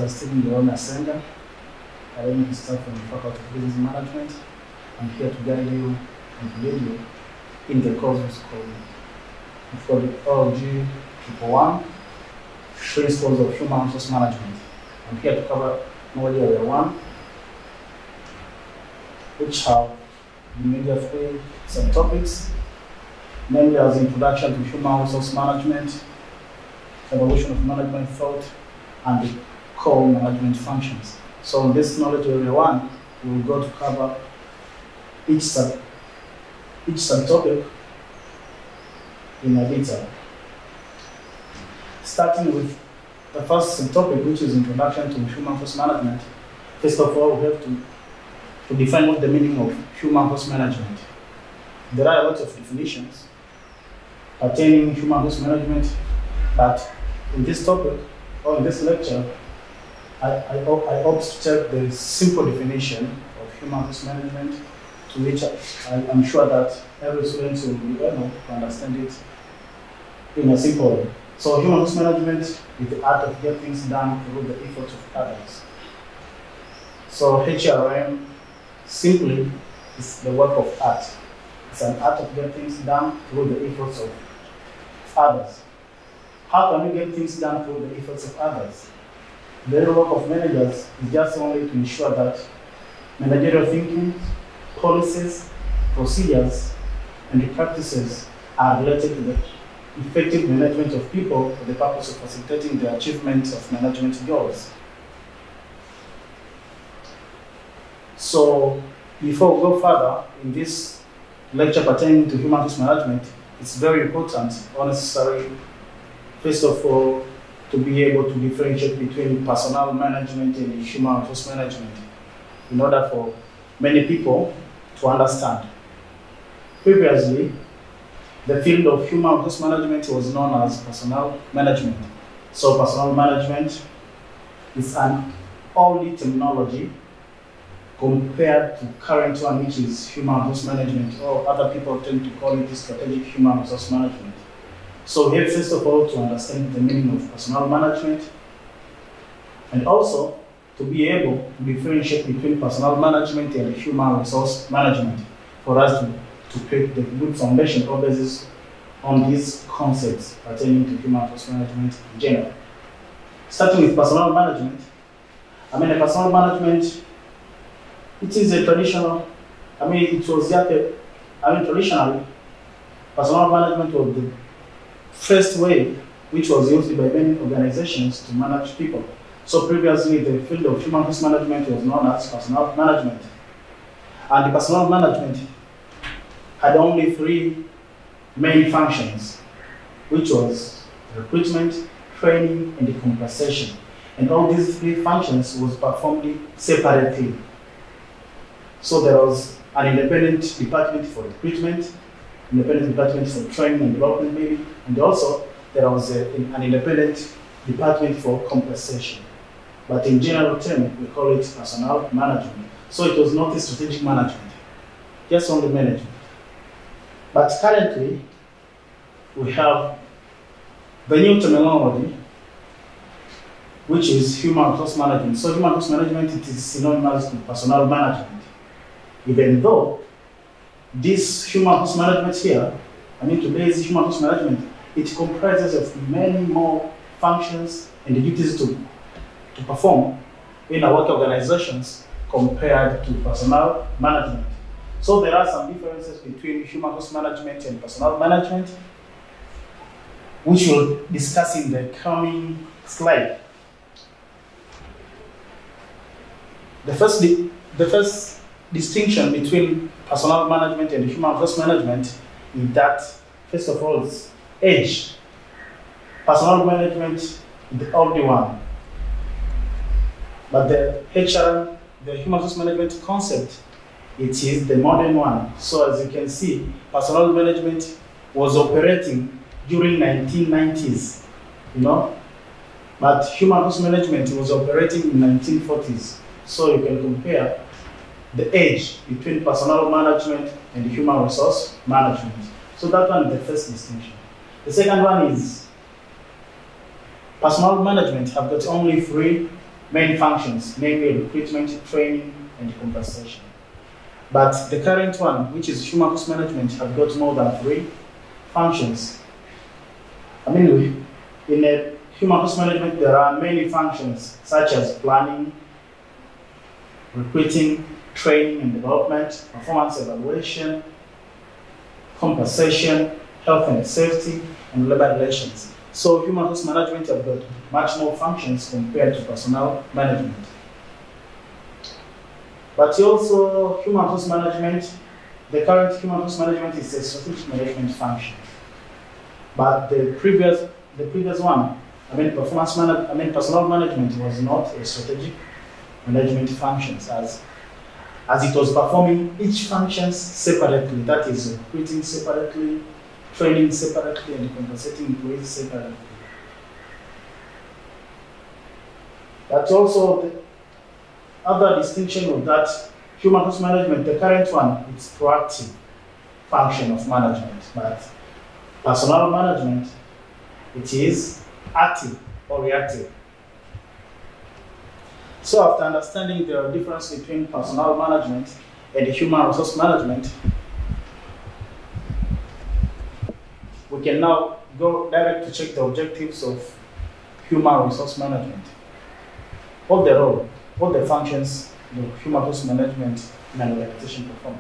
Mr. Stephen Senga. I am the staff from the Faculty of Business Management. I'm here to guide you and lead you in the course for the OG 111, Principles of Human Resource Management. I'm here to cover module area 1, which have the major 3 subtopics, namely as Introduction to Human Resource Management, Evolution of Management Thought, and the core management functions. So in this knowledge area 1, we will go to cover each subtopic in a detail. Starting with the first subtopic, which is Introduction to Human Resource Management. First of all, we have to define what the meaning of human resource management. There are a lot of definitions pertaining human resource management, but in this topic, or in this lecture, I opt to take the simple definition of human resource management, to which I'm sure that every student will be able to understand it in a simple way. So human resource management is the art of getting things done through the efforts of others. So HRM simply is the work of art. It's an art of getting things done through the efforts of others. How can we get things done through the efforts of others? The real work of managers is just only to ensure that managerial thinking, policies, procedures, and practices are related to the effective management of people for the purpose of facilitating the achievement of management goals. So, before we go further in this lecture pertaining to human resource management, it's very important or necessary, first of all, to be able to differentiate between personnel management and human resource management in order for many people to understand. Previously, the field of human resource management was known as personnel management. So personnel management is an old terminology compared to current one, which is human resource management, or other people tend to call it strategic human resource management. So we have first of all to understand the meaning of personnel management, and also to be able to differentiate between personnel management and human resource management for us to create the good foundation or basis on these concepts pertaining to human resource management in general. Starting with personnel management, personnel management, it is a traditional, traditionally, personnel management was the first way which was used by many organizations to manage people. So previously, the field of human resource management was known as personnel management. And the personnel management had only 3 main functions, which was recruitment, training, and the compensation. And all these 3 functions was performed separately. So there was an independent department for recruitment, independent department for training and development maybe, and also there was an independent department for compensation. But in general terms, we call it personnel management. So it was not a strategic management, just only management. But currently, we have the new terminology, which is human resource management. So human resource management, it is synonymous to personnel management. Even though this human resource management here, today's human resource management, it comprises of many more functions and duties to perform in our work organizations compared to personnel management. So there are some differences between human resource management and personnel management, which we'll discuss in the coming slide. The first distinction between personnel management and human resource management is that, first of all, it's age. Personnel management is the old one, but the HRM, the human resource management concept, it is the modern one. So as you can see, personnel management was operating during 1990s, but human resource management was operating in 1940s. So you can compare the age between personnel management and human resource management. So that one is the first distinction. The second one is personnel management have got only 3 main functions, namely recruitment, training, and compensation. But the current one, which is human resource management, have got more than 3 functions. I mean, in a human resource management, there are many functions such as planning, recruiting, training and development, performance evaluation, compensation, health and safety, and labor relations. So human resource management have got much more functions compared to personnel management. But also human resource management, the current human resource management is a strategic management function. But the previous one, personnel management was not a strategic management function as it was performing each functions separately, that is recruiting separately, training separately, and compensating employees separately. But also the other distinction of that human resource management, the current one, it's proactive function of management, but personnel management, it is active or reactive. So after understanding the difference between personnel management and human resource management, we can now go direct to check the objectives of human resource management. What the role, what the functions the human resource management in an organization perform.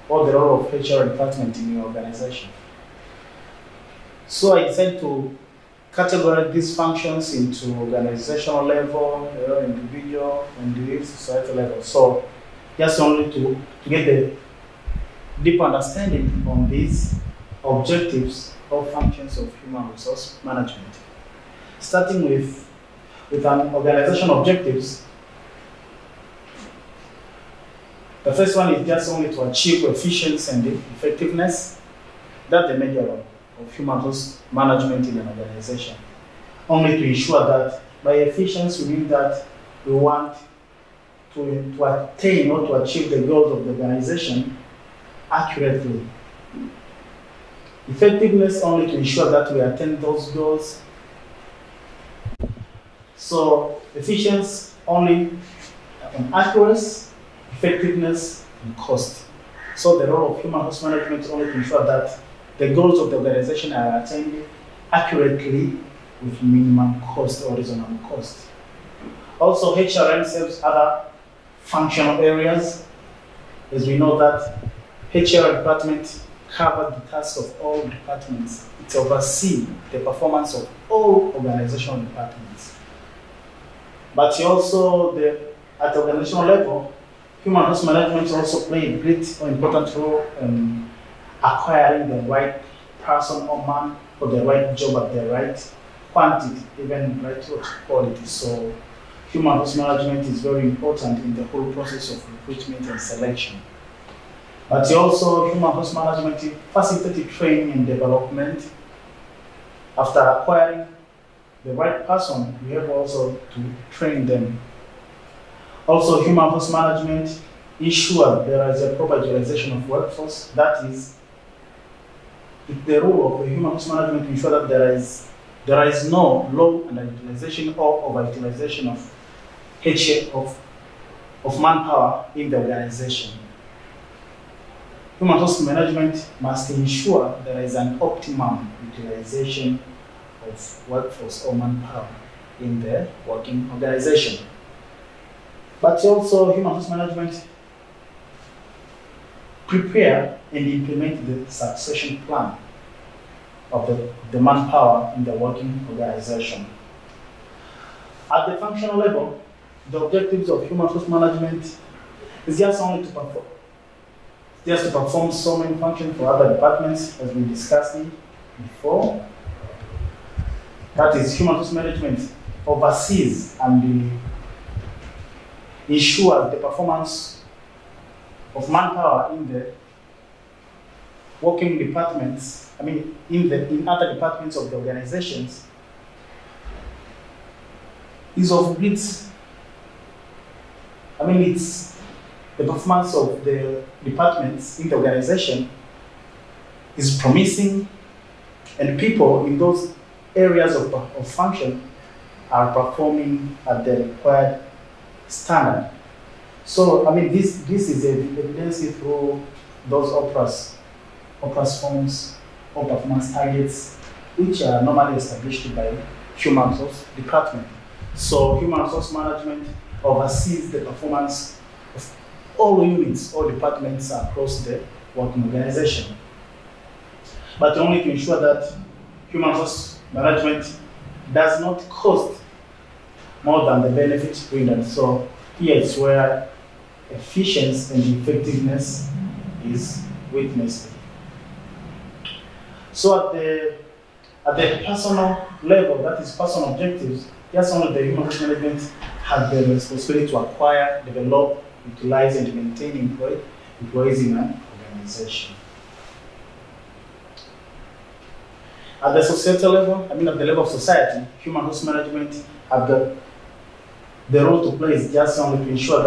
What the role of HR department in your organization. So I decided to categorize these functions into organizational level, individual, and societal level. So just only to get the deep understanding on these objectives or functions of human resource management. Starting with an organization objectives, the first one is just only to achieve efficiency and effectiveness. That's the major role of human resource management in an organization. Only to ensure that by efficiency we mean that we want to attain or to achieve the goals of the organization accurately. Effectiveness only to ensure that we attain those goals. So efficiency only on accuracy, effectiveness, and cost. So the role of human resource management is only to ensure that the goals of the organization are attained accurately with minimum cost or reasonable cost. Also, HRM serves other functional areas, as we know that HR department covers the task of all departments. It oversees the performance of all organizational departments. But also, at the organizational level, human resource management also plays a great or important role in acquiring the right person or man for the right job at the right quantity, even right quality. So human resource management is very important in the whole process of recruitment and selection. But also human resource management facilitates training and development. After acquiring the right person, we have also to train them. Also, human resource management ensures there is a proper utilization of workforce. That is, the role of the human resource management to ensure that there is no low underutilization or overutilization of manpower in the organization. Human resource management must ensure there is an optimum utilization of workforce or manpower in the working organization. But also, human resource management prepare and implement the succession plan of the manpower in the working organization. At the functional level, the objectives of human resource management is just only to perform so many functions for other departments, as we discussed before. That is, human resource management oversees and ensures the performance of manpower in the working departments, in other departments of the organizations, is of great, it's the performance of the departments in the organization is promising, and people in those areas of function are performing at the required standard. So, I mean, this is evidenced through those OPRAS forms or performance targets, which are normally established by Human Resource Department. So, Human Resource Management oversees the performance of all units or departments across the working organization, but only to ensure that Human Resource Management does not cost more than the benefit rendered. So here is where efficiency and effectiveness is witnessed. So at the personal level, that is personal objectives, just only the Human Resource Management has the responsibility to acquire, develop, utilize, and maintain employees in an organization. At the societal level, I mean at the level of society, Human Resource Management have got the role to play is just only to ensure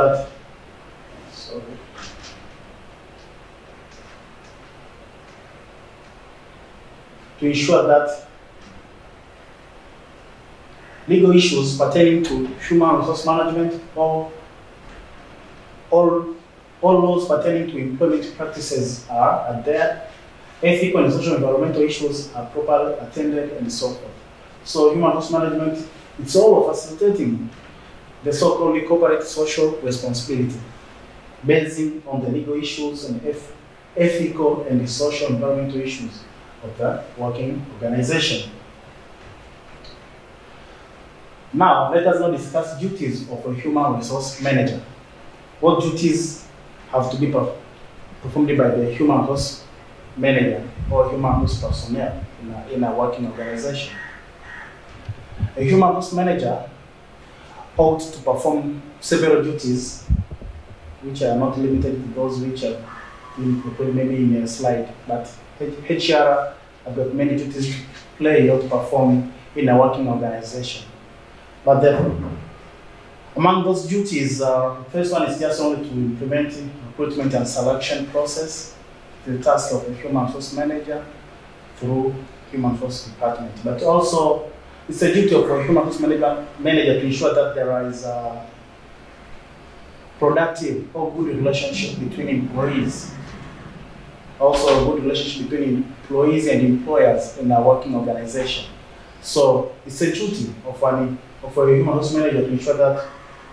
that, legal issues pertaining to human resource management or all laws pertaining to employment practices are there. Ethical and social environmental issues are properly attended and so forth. So human resource management, it's all facilitating the so-called corporate social responsibility, basing on the legal issues and ethical and the social environmental issues of the working organization. Now, let us now discuss duties of a human resource manager. What duties have to be performed by the human resource manager or human resource personnel in a working organization? A human resource manager ought to perform several duties, which are not limited to those which are maybe in a slide, but HR have got many duties to play or to perform in a working organization. But among those duties, first one is just only to implement recruitment and selection process, the task of the human resource manager through human resource department. But also, it's a duty of a human resource manager to ensure that there is a productive or good relationship between employees. Also, a good relationship between employees and employers in a working organization. So, it's a duty of a human resource manager to ensure that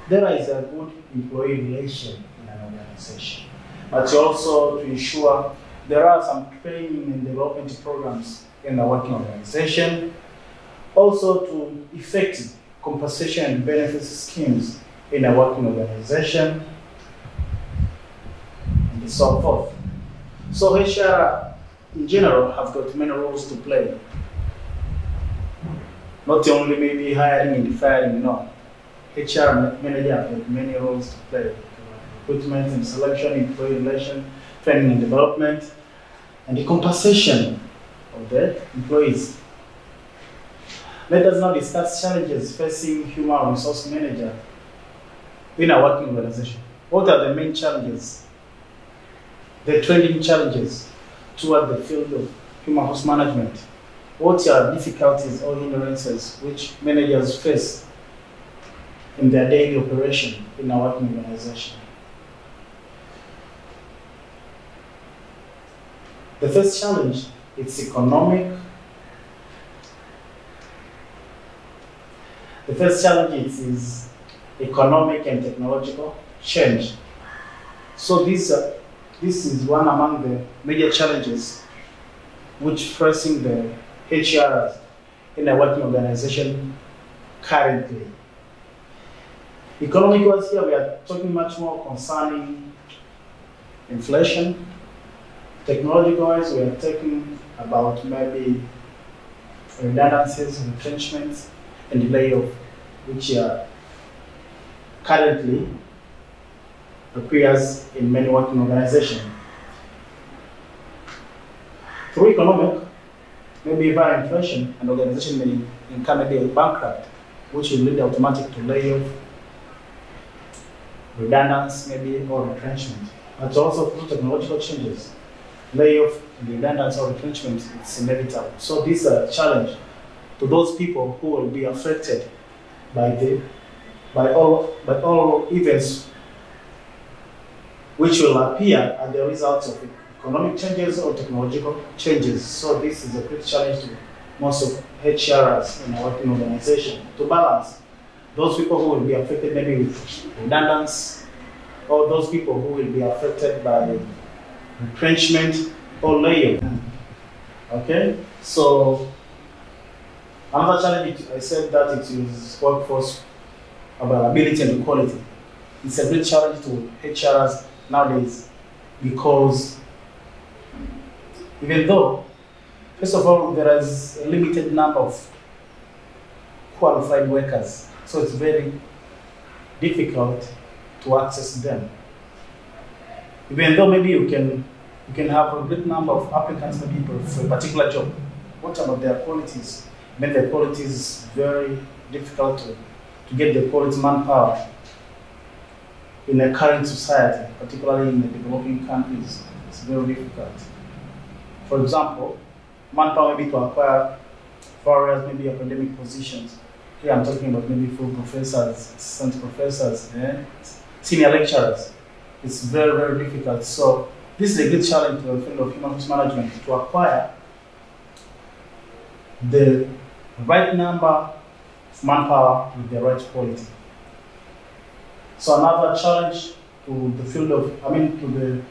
there is a good employee relation in an organization. But also to ensure there are some training and development programs in a working organization. Also to effect compensation and benefits schemes in a working organization, and so forth. So HR in general have got many roles to play. Not only maybe hiring and firing, no. HR manager have got many roles to play. Recruitment and selection, employee relation, training and development, and the compensation of the employees. Let us now discuss challenges facing human resource manager in a working organization. What are the main challenges? The trending challenges toward the field of human resource management. What are difficulties or hindrances which managers face in their daily operation in a working organization? The first challenge is economic. The first challenge is economic and technological change. So this is one among the major challenges which facing the HRs in a working organization currently. Economic wise here, we are talking much more concerning inflation. Technological wise, we are talking about maybe redundancies, retrenchments, and layoff, which currently appears in many working organizations. Through economic, maybe via inflation, an organization may incur maybe a bankrupt, which will lead automatically to layoff, redundancy, maybe, or retrenchment. But also through technological changes, layoff, redundancy, or retrenchment is inevitable. So this is a challenge to those people who will be affected by all events which will appear as the result of economic changes or technological changes. So this is a great challenge to most of HRs in a working organization to balance those people who will be affected maybe with redundancy, or those people who will be affected by retrenchment or layoff. Okay, so another challenge, I said that it is workforce availability and equality. It's a great challenge to HRs nowadays because even though, first of all, there is a limited number of qualified workers, so it's very difficult to access them. Even though maybe you can have a great number of applicants maybe for a particular job, what about their qualities? Then their qualities is very difficult to get the quality manpower in a current society, particularly in the developing countries. It's very difficult. For example, manpower maybe to acquire various maybe academic positions. Here I'm talking about maybe full professors, assistant professors, senior lecturers. It's very, very difficult. So this is a good challenge to the field of human resource management to acquire the right number of manpower with the right quality. So another challenge to the field of, to the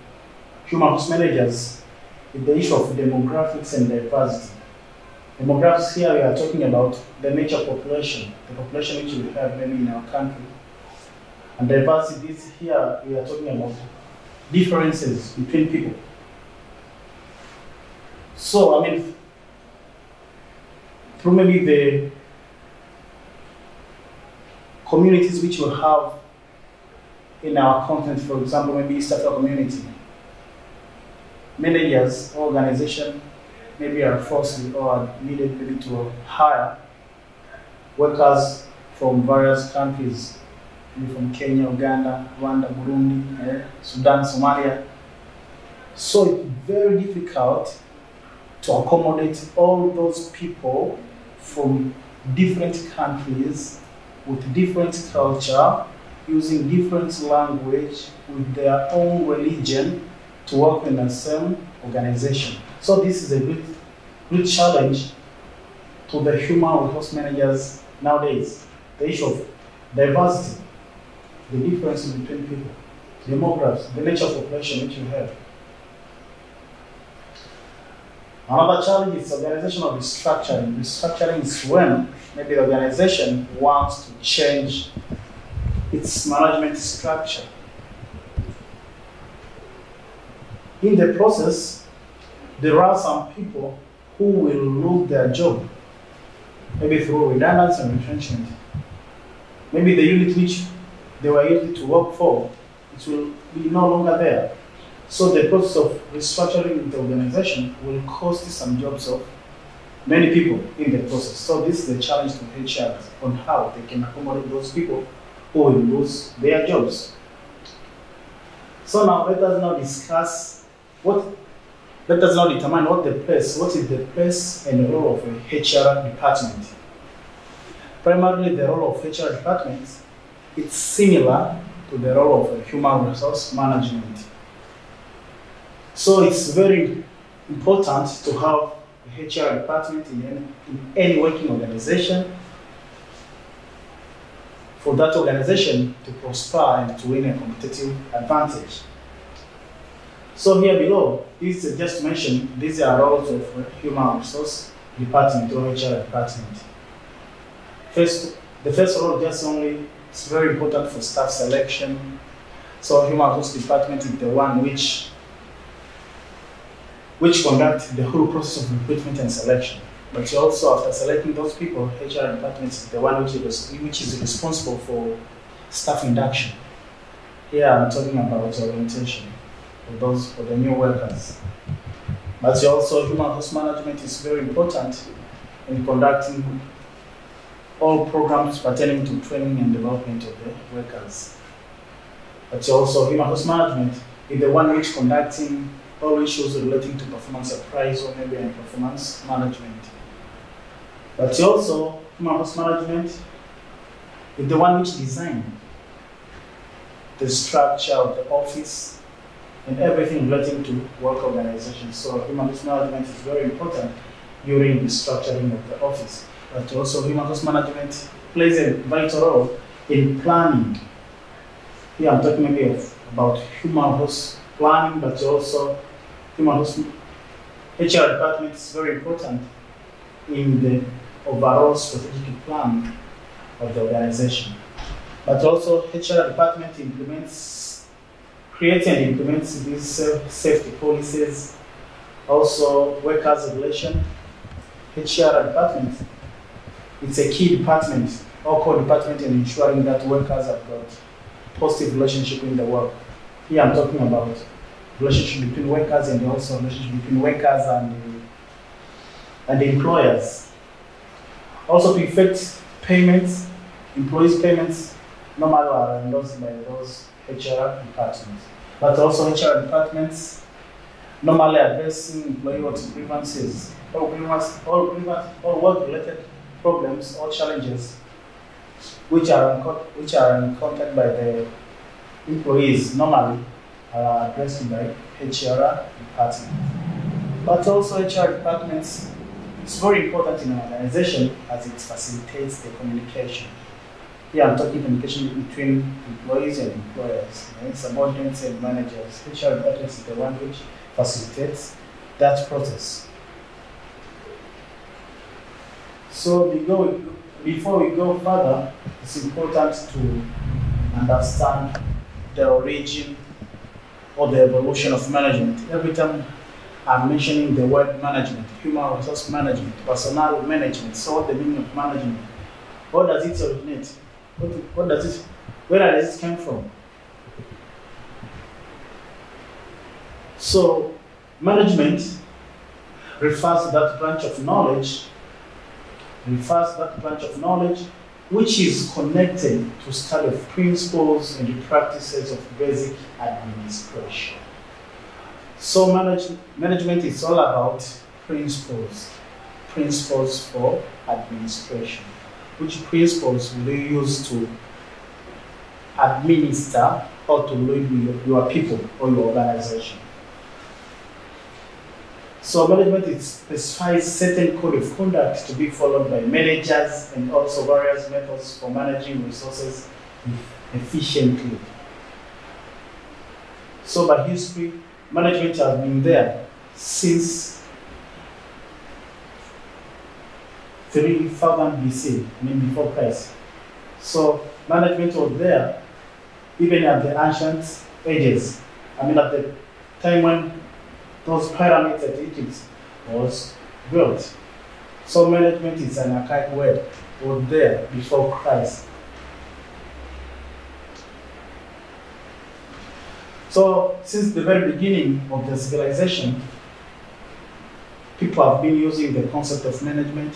human resource managers is the issue of demographics and diversity. Demographics here, we are talking about the nature population, the population which we have maybe in our country. And diversity is here, we are talking about differences between people. So, through maybe the communities which we have in our content, for example, maybe East Africa community, managers or organizations maybe are forced or are needed maybe to hire workers from various countries, maybe from Kenya, Uganda, Rwanda, Burundi, Sudan, Somalia. So it's very difficult to accommodate all those people from different countries with different culture, using different language, with their own religion to work in the same organization. So this is a good challenge to the human resource managers nowadays. The issue of diversity, the difference between people, demographics, the nature of population which you have. Another challenge is organizational restructuring. Restructuring is when maybe the organization wants to change its management structure. In the process, there are some people who will lose their job, maybe through redundancy and retrenchment. Maybe the unit which they were used to work for, it will be no longer there. So the process of restructuring the organization will cost some jobs of many people in the process. So this is the challenge to HRs on how they can accommodate those people who will lose their jobs. So now let us now discuss let us now determine what is the place and the role of a HR department. Primarily the role of HR department, it's similar to the role of a human resource management. So it's very important to have a HR department in any working organization for that organization to prosper and to win a competitive advantage. So here below, this is just to mention, these are roles of human resource department or HR department. The first role it's very important for staff selection. So human resource department is the one which conducts the whole process of recruitment and selection. But also after selecting those people, HR department is the one which is responsible for staff induction. Here I'm talking about orientation for the new workers. But also human resource management is very important in conducting all programs pertaining to training and development of the workers. But also human resource management is the one which conducting all issues relating to performance appraisal, maybe and performance management. But also human resource management is the one which designed the structure of the office and everything relating to work organization. So human resource management is very important during the structuring of the office. But also human resource management plays a vital role in planning. Here I'm talking maybe about human resource planning, but also human resource HR department is very important in the overall strategic plan of the organization. But also HR department creates and implements these safety policies, also workers' relation. HR department, it's a key department or core department in ensuring that workers have got positive relationship in the work. Here I'm talking about relationship between workers and also relationship between workers and employers. Also to effect payments, employees' payments normally are endorsed by those HR departments. But also HR departments normally addressing employee grievances, all work-related problems or challenges which are encountered by the employees normally are addressed by HR department. But also HR departments, it's very important in an organization as it facilitates the communication. Here I'm talking communication between employees and employers, subordinates and managers. HR department is the one which facilitates that process. So before we go further, it's important to understand the origin or the evolution of management. Every time I'm mentioning the word management, human resource management, personnel management, so what the meaning of management? What does it originate? Where does it come from? So management refers to that branch of knowledge which is connected to study of principles and the practices of basic administration. So management is all about principles for administration. Which principles will you use to administer or to lead your people or your organization? So management specifies certain code of conduct to be followed by managers and also various methods for managing resources efficiently. So by history, management has been there since 3000 BC, before Christ. So management was there even at the ancient ages. At the time when those pyramids at Egypt was built. So management is an archaic word, was there before Christ. So since the very beginning of the civilization, people have been using the concept of management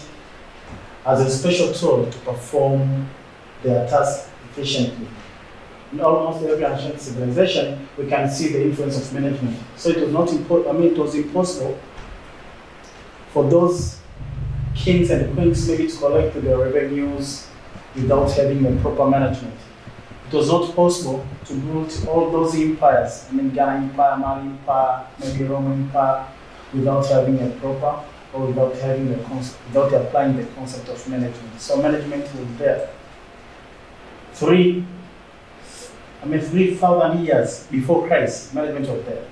as a special tool to perform their tasks efficiently. In almost every ancient civilization, we can see the influence of management. So it was not it was impossible for those kings and queens maybe to collect their revenues without having a proper management. It was not possible to build all those empires, Ghana Empire, Mali Empire, maybe Roman Empire, without having a proper or without applying the concept of management. So management was there. 3,000 years before Christ, management was there.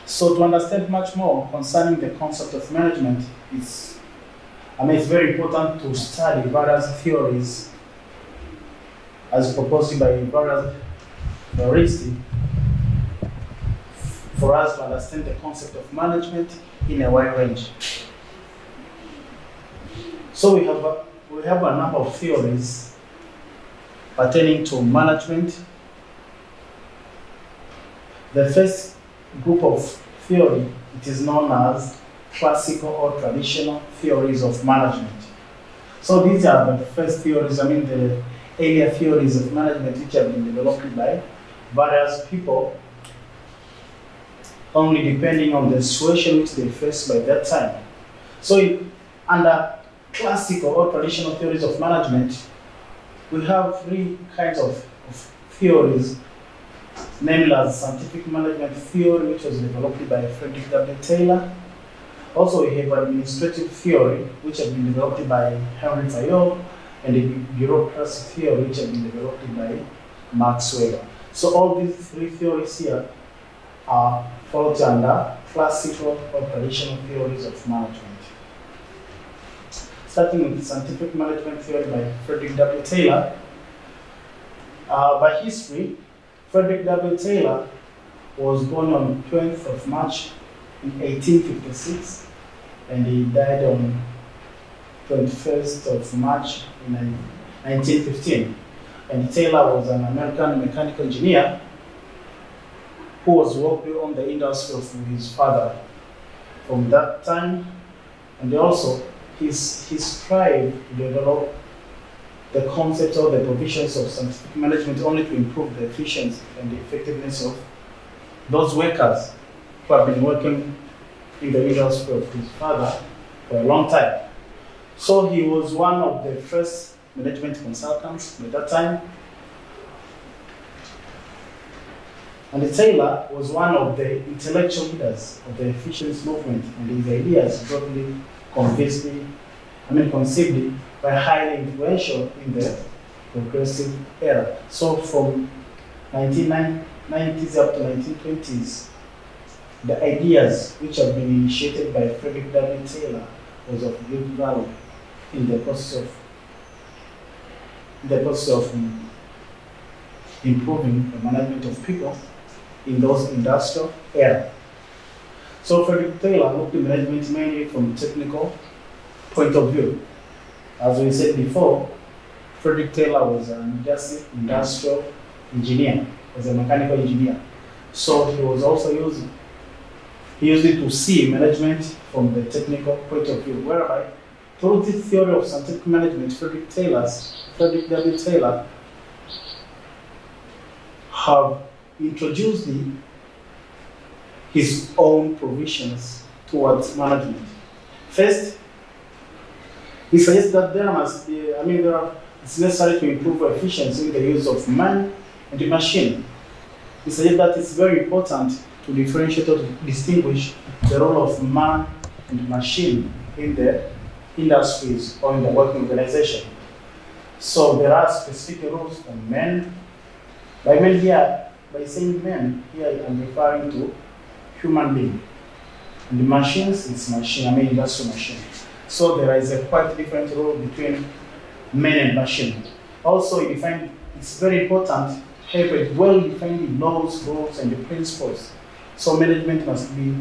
So to understand much more concerning the concept of management, it's very important to study various theories as proposed by various theorists for us to understand the concept of management in a wide range. So we have a number of theories pertaining to management. The first group of theory, it is known as classical or traditional theories of management. So these are the first theories, the earlier theories of management which have been developed by various people, only depending on the situation which they face by that time. So under classical or traditional theories of management, we have three kinds of theories, namely as scientific management theory, which was developed by Frederick W. Taylor. Also, we have administrative theory, which has been developed by Henry Fayol, and the bureaucracy theory, which has been developed by Max Weber. So all these three theories here are fall under classical or traditional theories of management. Starting with scientific management theory by Frederick W. Taylor. By history, Frederick W. Taylor was born on 12th of March in 1856, and he died on 21st of March in 1915. And Taylor was an American mechanical engineer who was working on the industry of his father from that time. And also, he strived to develop the concept of the provisions of scientific management only to improve the efficiency and the effectiveness of those workers who have been working in the industry of his father for a long time. So he was one of the first management consultants at that time. And Taylor was one of the intellectual leaders of the efficiency movement, and his ideas broadly conceived by highly influential in the progressive era. So from 1990s up to 1920s, the ideas which have been initiated by Frederick W. Taylor was of great value in the process of improving the management of people in those industrial era. So Frederick Taylor looked at management mainly from technical point of view. As we said before, Frederick Taylor was an industrial engineer, was a mechanical engineer. So he was also he used it to see management from the technical point of view, whereby through this theory of scientific management, Frederick W. Taylor have introduced his own provisions towards management. First, he suggests that it's necessary to improve efficiency in the use of man and the machine. He suggests that it's very important to differentiate or to distinguish the role of man and machine in the industries or in the working organization. So there are specific rules for men. By men here, by saying men, here I'm referring to human being. And the machines is industrial machine. So there is a quite different rule between men and machine. Also, it's very important to have a well-defined laws, rules, and the principles. So management must be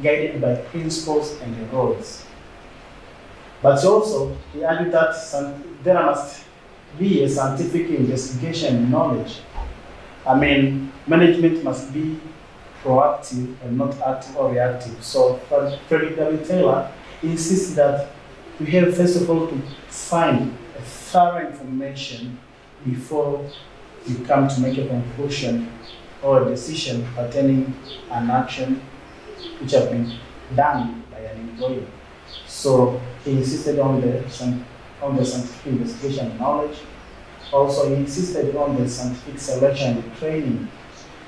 guided by principles and the rules. But also, he added that there must be a scientific investigation knowledge. Management must be proactive and not active or reactive. So Frederick W. Taylor insists that we have first of all to find a thorough information before you come to make a conclusion or a decision pertaining an action which has been done by an employee. So he insisted on the scientific investigation knowledge. Also, he insisted on the scientific selection and training.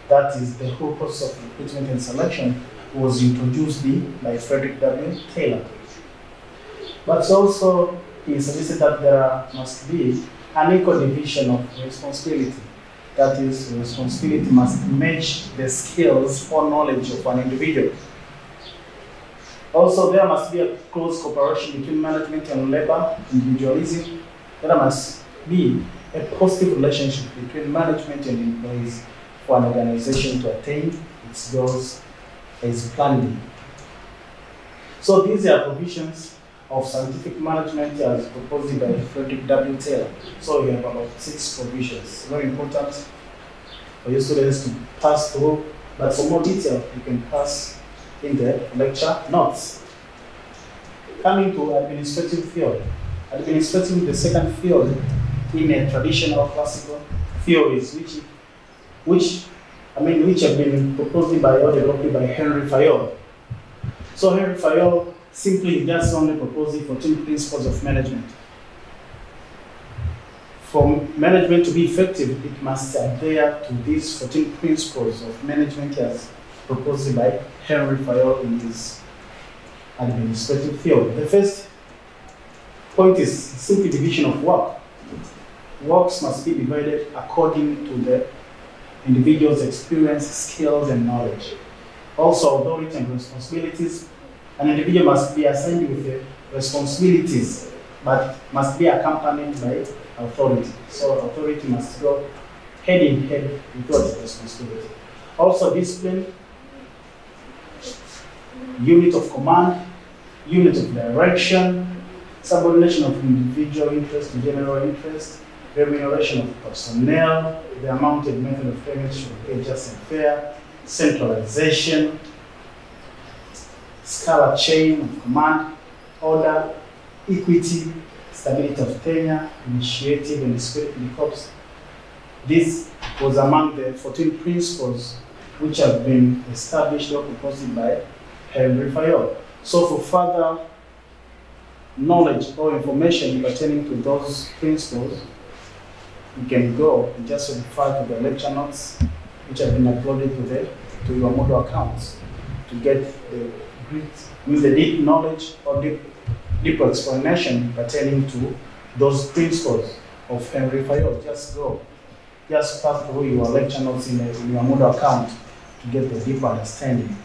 That is, the whole process of recruitment and selection was introduced by Frederick W. Taylor. But also, he suggested that there must be an equal division of responsibility. That is, responsibility must match the skills or knowledge of an individual. Also, there must be a close cooperation between management and labor individualism. There must be a positive relationship between management and employees for an organization to attain its goals as planned. So these are provisions of scientific management as proposed by Frederick W. Taylor. So we have about 6 provisions. Very important for your students to pass through, but for more detail, you can pass in the lecture notes. Coming to administrative theory. Administrative, the second theory in a traditional classical theories, which have been proposed by or developed by Henry Fayol. So Henry Fayol simply just only proposing 14 principles of management. For management to be effective, it must adhere to these 14 principles of management as proposed by Henry Fayol in his administrative theory. The first point is simple division of work. Works must be divided according to the individual's experience, skills, and knowledge. Also, authority and responsibilities. An individual must be assigned with the responsibilities, but must be accompanied by authority. So authority must go head in head with what responsibility. Also, discipline, unit of command, unit of direction, subordination of individual interest to general interest, remuneration of personnel, the amount and method of payment should be just and fair, centralization, scalar chain of command, order, equity, stability of tenure, initiative, and spirit in the corps. This was among the 14 principles which have been established or proposed by Henry Fayol. So for further knowledge or information pertaining to those principles, you can go and just refer to the lecture notes which have been uploaded to your Moodle accounts to get the deep knowledge or deeper explanation pertaining to those principles of Henry Fayol. Just pass through your lecture notes in your Moodle account to get the deep understanding.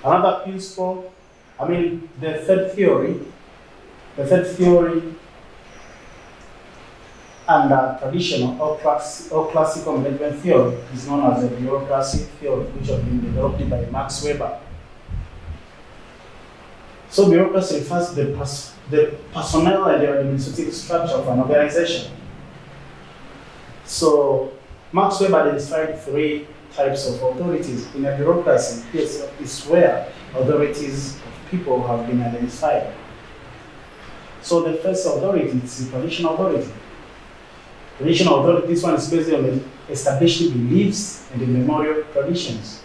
Another principle, the third theory under traditional or classical management theory is known as the bureaucracy theory, which has been developed by Max Weber. So bureaucracy refers to the personnel and the administrative structure of an organization. So Max Weber identified 3 types of authorities in a bureaucracy. Is where authorities of people have been identified. So the first authority is the traditional authority. Traditional authority, this one is based on establishing beliefs and immemorial traditions.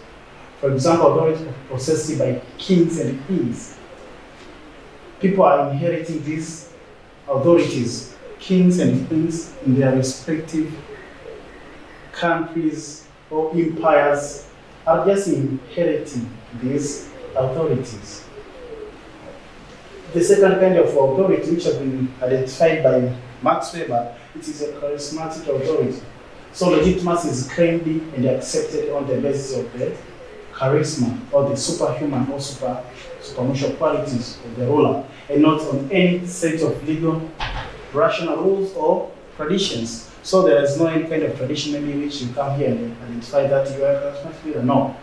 For example, authority possessed by kings and queens. People are inheriting these authorities, kings and queens, in their respective countries or empires, are just inheriting these authorities. The second kind of authority, which has been identified by Max Weber, it is a charismatic authority. So legitimacy is claimed and accepted on the basis of the charisma or the superhuman or superficial qualities of the ruler, and not on any set of legal, rational rules or traditions. So there is no any kind of tradition maybe which you come here and identify that you are a charismatic leader. No.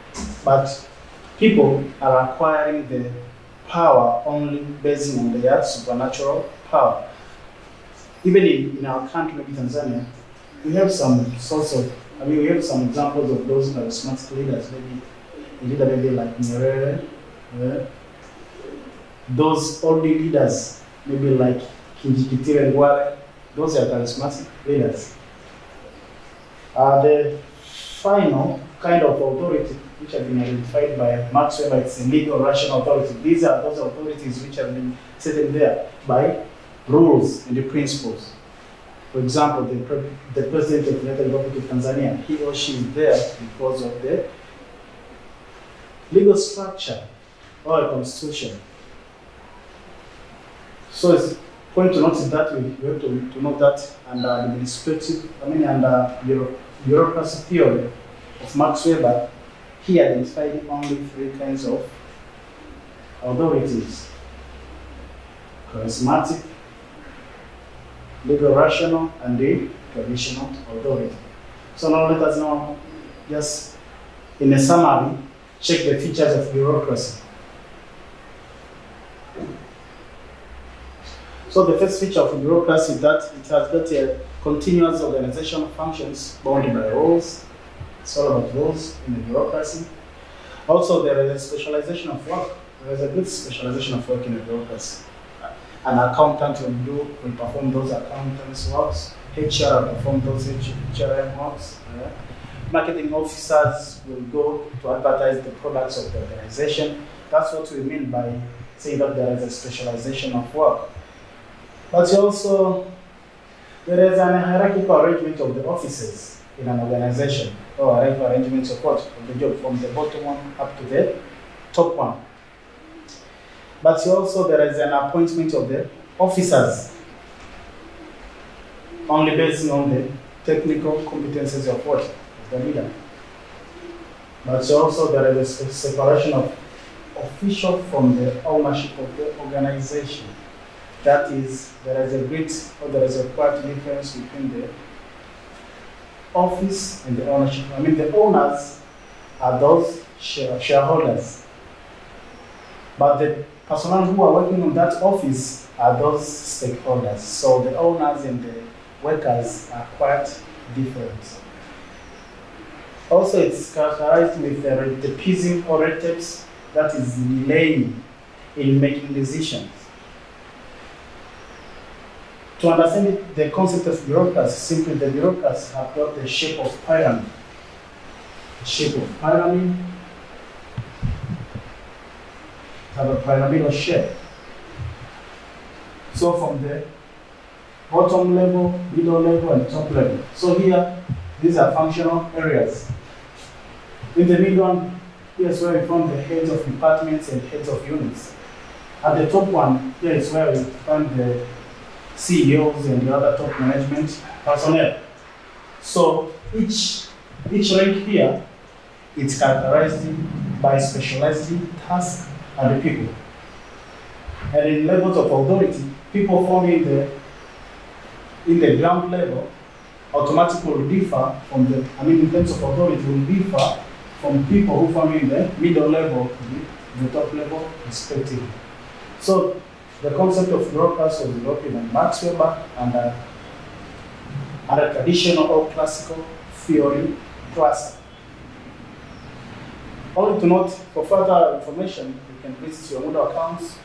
But people are acquiring the power only based on their supernatural power. Even in our country, maybe Tanzania, we have some we have some examples of those charismatic leaders. Maybe a leader maybe like Nyerere, those old leaders, maybe like Kinjekitile and Ngwale, those are charismatic leaders. The final kind of authority which have been identified by Max Weber, it's a legal rational authority. These are those authorities which have been set there by rules and the principles. For example, the President of the United Republic of Tanzania, he or she is there because of the legal structure or a constitution. So it's important to notice that we have to note that under administrative, under bureaucracy theory of Max Weber, he identified only 3 kinds of authorities: charismatic, legal rational, and the traditional authority. So now let us know, just in a summary, check the features of bureaucracy. So the first feature of bureaucracy is that it has got a continuous organizational functions bounded by rules. It's all about rules in the bureaucracy. Also, there is a specialization of work. There is a good specialization of work in the bureaucracy. An accountant will perform those accountants' works. HR will perform those HRM works. marketing officers will go to advertise the products of the organization. That's what we mean by saying that there is a specialization of work. But also, there is an hierarchical arrangement of the offices in an organization, or hierarchical arrangements of what? Of the job, from the bottom one up to the top one. But also there is an appointment of the officers, only based on the technical competences of what? Of the leader. But also there is a separation of official from the ownership of the organization. That is, there is a quite difference between the office and the ownership. I mean, the owners are those shareholders, but the personnel who are working on that office are those stakeholders. So the owners and the workers are quite different. Also, it's characterized with the pism or red tapes, that is delaying in making decisions. To understand the concept of bureaucracy, simply the bureaucrats have got the shape of pyramid. Have a pyramidal shape. So from the bottom level, middle level, and top level. So here, these are functional areas. In the middle one, here's where we find the heads of departments and heads of units. At the top one, here is where we find the CEOs and the other top management personnel. So each rank here is characterized by specialized tasks and the people. And in levels of authority, people forming in the ground level automatically will differ from in terms of authority, will differ from people who form in the middle level to the top level respectively. So the concept of bureaucracy was developed in Max Weber and a traditional or classical theory class. Only to note, for further information, you can visit your Moodle accounts.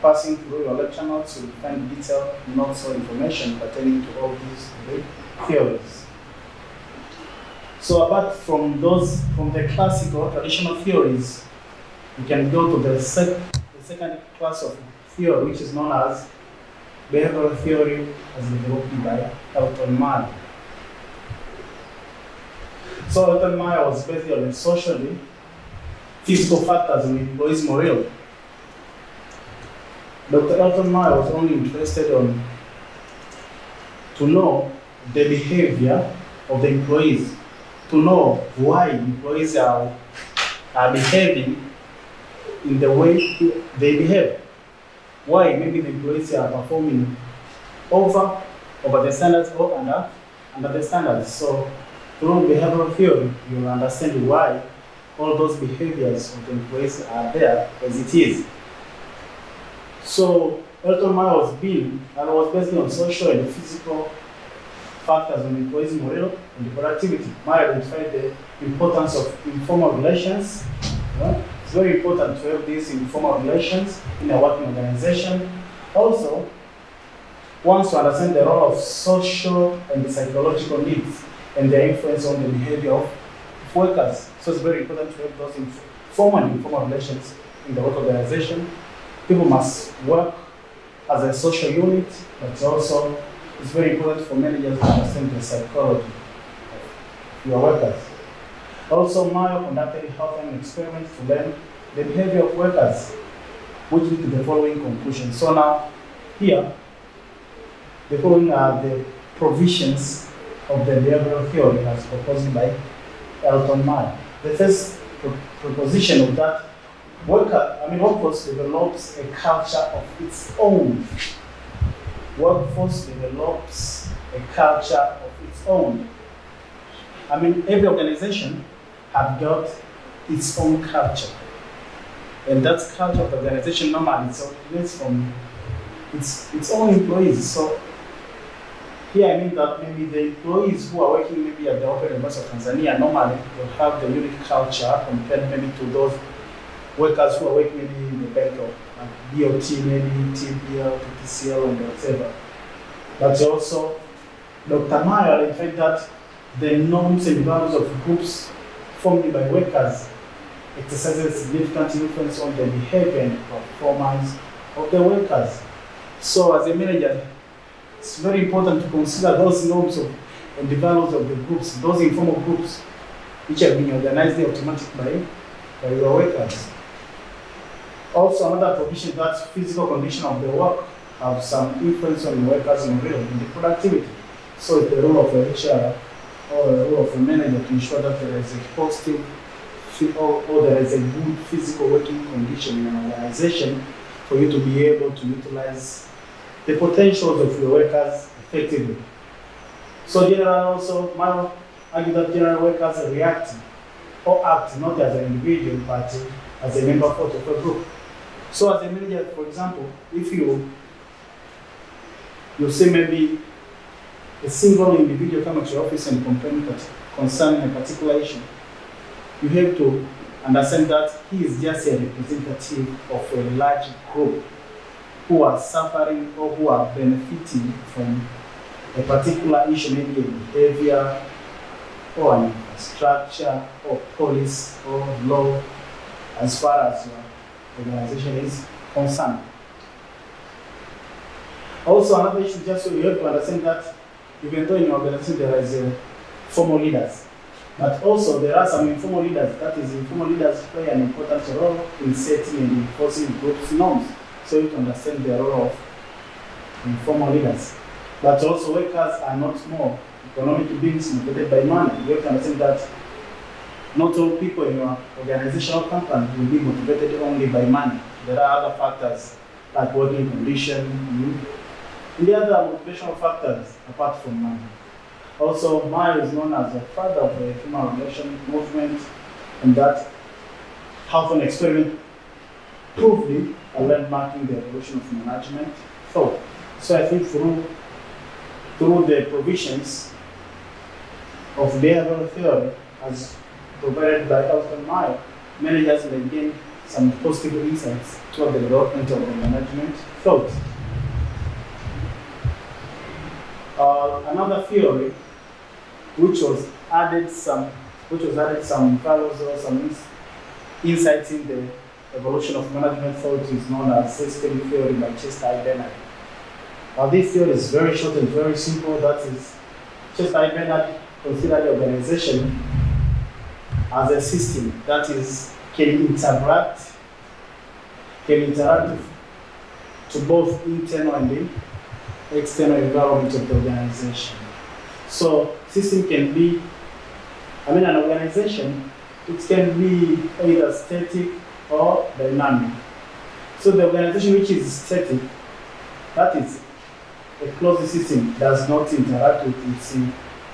Passing through your lecture notes, you'll find detailed notes or information pertaining to all these theories. So apart from the classical traditional theories, you can go to the second class of theory, which is known as behavioral theory, as developed by Elton Meyer. So Elton Meyer was based on socially physical factors in employees' morale. Dr. Elton Meyer was only interested to know the behavior of the employees, to know why employees are behaving in the way they behave. Why maybe the employees are performing over the standards or under the standards. So through behavioral theory, you'll understand why all those behaviors of the employees are there as it is. So Elton Meyer was based on social and physical factors on employees' morale and productivity. Meyer identified the importance of informal relations. It's very important to have these informal relations in a working organization. Also, wants to understand the role of social and psychological needs and their influence on the behavior of workers. So it's very important to have those formal and informal relations in the work organization. People must work as a social unit, but also it's very important for managers to understand the psychology of your workers. Also, Meyer conducted health and experiments to learn the behavior of workers, which led to the following conclusion. So now, here, the following are the provisions of the behavioral theory as proposed by Elton Meyer. The first proposition of that workforce develops a culture of its own. Workforce develops a culture of its own. Every organization has got its own culture. And that culture of the organization normally originates from its own employees. So here I mean that maybe the employees who are working maybe at the Open University of Tanzania normally will have the unique culture compared maybe to those workers who are working maybe in the bank of BOT, maybe TPL, TTCL, and whatever. But also, Dr. Meyer identified that the norms and values of groups formed by workers exercises significant influence on the behavior and performance of the workers. So as a manager, it's very important to consider those norms and the values of the groups, those informal groups which have been organized automatically by your workers. Also, another provision that physical condition of the work have some influence on the workers in the productivity. So it's the role of a HR or the role of a manager to ensure that there is a positive or there is a good physical working condition in an organization for you to be able to utilize the potentials of your workers effectively. So generally also, I argue that general workers react or act not as an individual but as a member of a group. So as a manager, for example, if you see maybe a single individual come to your office and complain concerning a particular issue, you have to understand that he is just a representative of a large group who are suffering or who are benefiting from a particular issue, maybe a behavior or an infrastructure or policy or law as far as your organization is concerned. Also, another issue, just so you have to understand that even though in your organization there is formal leaders, but also there are some informal leaders. That is, informal leaders play an important role in setting and enforcing groups' norms. So you have to understand the role of informal leaders. But also workers are not more economic beings motivated by money. You have to understand that not all people in your organizational company will be motivated only by money. There are other factors like working condition, and the other motivational factors apart from money. Also, Maya is known as the father of the human relation movement, and that half an experiment proved a landmark in the evolution of management thought. So I think through the provisions of behavioral theory as provided by Elton Meyer, managers may gain some positive insights toward the development of the management thought. Another theory which was added some values or some insights in the evolution of management thought is known as system theory by Chester Bernard. This theory is very short and very simple. That is, Chester Bernard considered the organization as a system that is can interact to both internal and external environment of the organization. So system can be, an organization, it can be either static or dynamic. So the organization which is static, that is a closed system, does not interact with its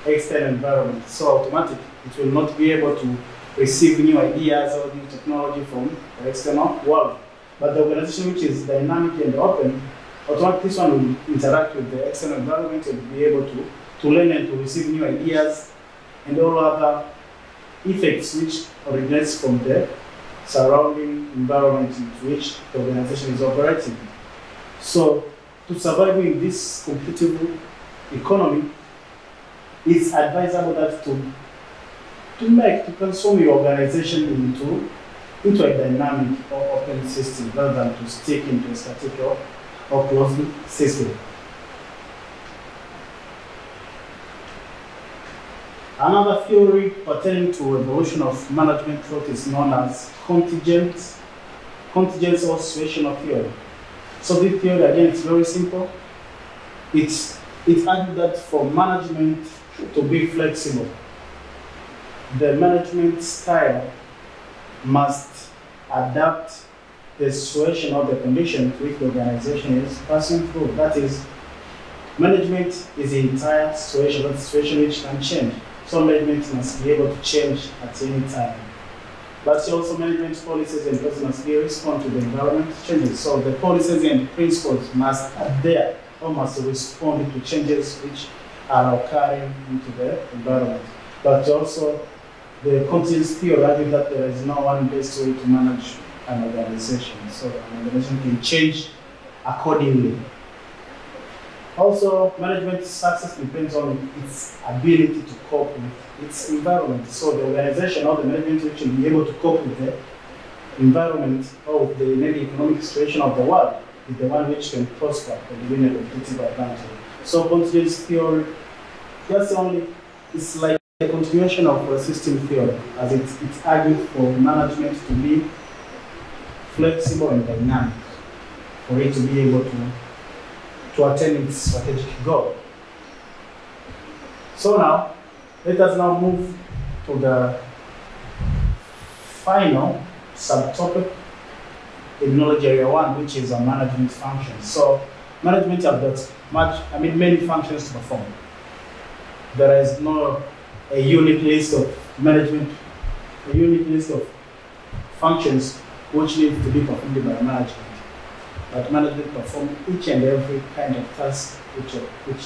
external environment. So automatically, it will not be able to receive new ideas or new technology from the external world. But the organization which is dynamic and open, automatically this one will interact with the external environment and be able to learn and to receive new ideas and all other effects which originates from the surrounding environment in which the organization is operating. So to survive in this competitive economy, it's advisable that to transform your organization into a dynamic or open system rather than to stick into a static or closed system. Another theory pertaining to evolution of management thought is known as contingence or situational theory. So this theory, again, is very simple. It argues that for management to be flexible, the management style must adapt the situation or the condition which the organization is passing through. That is, management is the entire situation, but the situation which can change. So management must be able to change at any time. But also management policies and processes must be respond to the environment changes. So the policies and principles must adhere or must respond to changes which are occurring into the environment. But also the continuous theory argues that there is no one best way to manage an organization. So an organization can change accordingly. Also, management success depends on its ability to cope with its environment. So the organization or the management which will be able to cope with the environment or with the maybe economic situation of the world is the one which can prosper and win a competitive advantage. So continuous theory, that's only, it's like a continuation of a system theory, as it's argued for management to be flexible and dynamic, for it to be able to attain its strategic goal. So now, let us now move to the final subtopic in knowledge area 1, which is a management function. So management have got many functions to perform. There is no a unique list of functions which need to be performed by management. But management perform each and every kind of task which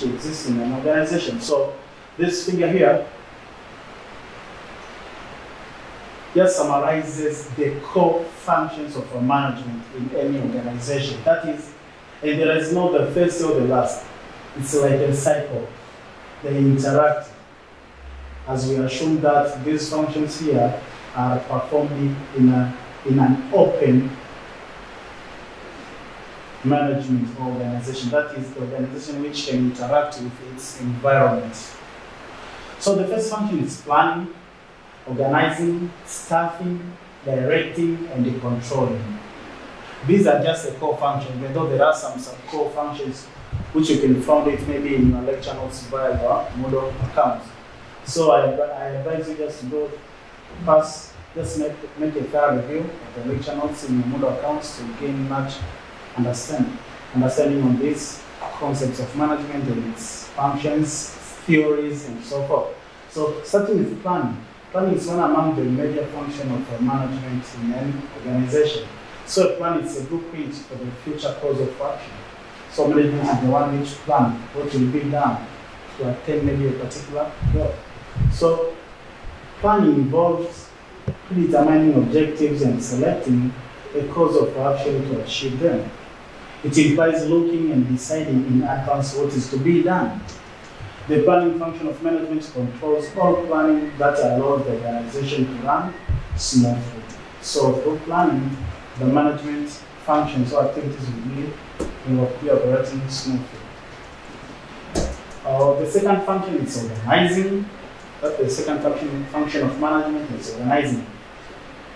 exists in an organization. So this figure here just summarizes the core functions of a management in any organization. That is, and there is no the first or the last. It's like a cycle. They interact. As we assume that these functions here are performed in an open management organization. That is the organization which can interact with its environment. So the first function is planning, organizing, staffing, directing, and controlling. These are just the core functions, even though there are some core functions which you can find it maybe in your lecture notes via your Moodle account. So I advise you just to go pass, just make a thorough review of the lecture notes in your Moodle accounts to gain much understanding on these concepts of management and its functions, theories, and so forth. So starting with planning. Planning is one among the major functions of management in any organization. So planning is a blueprint for the future course of action. So management is the one which plan what will be done to attain maybe a particular goal. So planning involves predetermining objectives and selecting a course of action to achieve them. It implies looking and deciding in advance what is to be done. The planning function of management controls all planning that allows the organization to run smoothly. So through planning, the management functions or activities will be operating smoothly. The second function is organizing. The second function of management is organizing.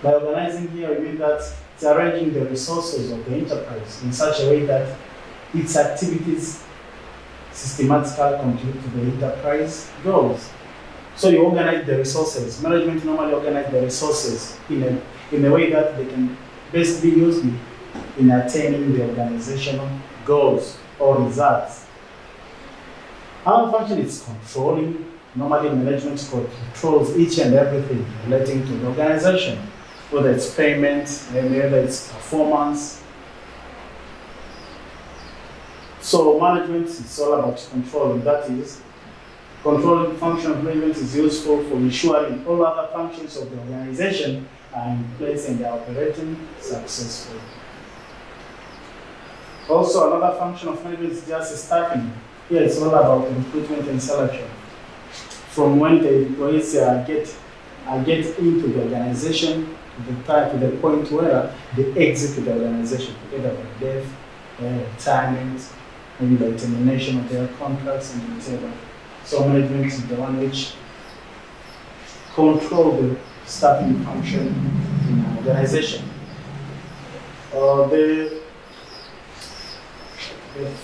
By organizing here, we mean that it's arranging the resources of the enterprise in such a way that its activities systematically contribute to the enterprise goals. So you organize the resources. Management normally organize the resources in a way that they can best be used in attaining the organizational goals or results. Our function is controlling. Normally management controls each and everything relating to the organization, whether it's payment, whether it's performance. So management is all about controlling. That is, controlling function of management is useful for ensuring all other functions of the organization are in place and are operating successfully. Also, another function of management is just staffing. Here it's all about recruitment and selection. From when the employees get into the organization to the point where they exit the organization, together by death, retirement, maybe by termination of their contracts and whatever. So management is the one which controls the staffing function in an organization. The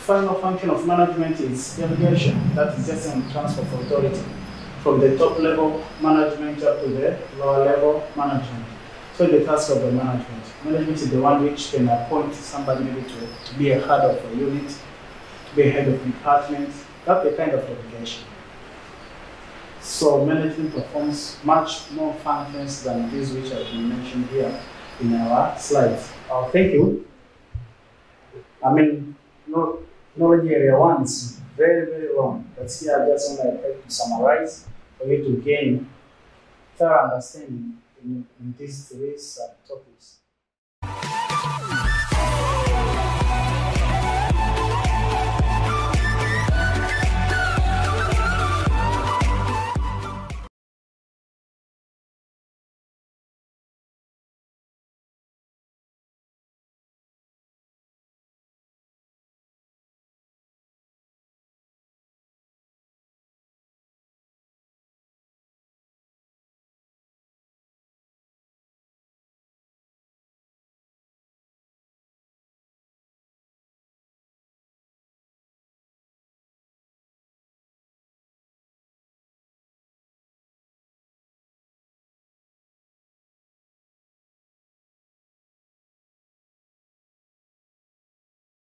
final function of management is delegation. That is just a transfer of authority from the top level management up to the lower level management. So the task of the management. Management is the one which can appoint somebody maybe to be a head of a unit, to be a head of department. That's the kind of delegation. So management performs much more functions than these which have been mentioned here in our slides. Thank you. Knowledge area 1 is very, very long. But here I just want to try to summarize for you to gain thorough understanding in these three subtopics.